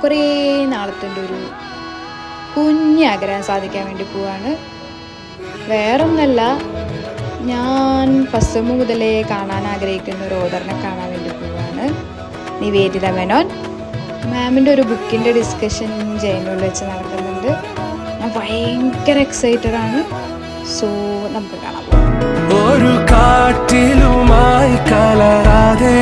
കുറേ നാളത്തിൻ്റെ ഒരു കുഞ്ഞാഗ്രഹം സാധിക്കാൻ വേണ്ടി പോവാണ്. വേറൊന്നല്ല, ഞാൻ ഫസ്റ്റ് മുതലേ കാണാൻ ആഗ്രഹിക്കുന്ന ഒരു ഓതറിനെ കാണാൻ വേണ്ടി പോവാണ്. നിവേദിത മേനോൻ മാമിൻ്റെ ഒരു ബുക്കിൻ്റെ ഡിസ്കഷൻ ജയനുള്ളിൽ വെച്ച് നടക്കുന്നുണ്ട്. ഞാൻ ഭയങ്കര എക്സൈറ്റഡ് ആണ്. സോ നമുക്ക് കാണാം. ഒരു കാറ്റിലുമായി കലരാതെ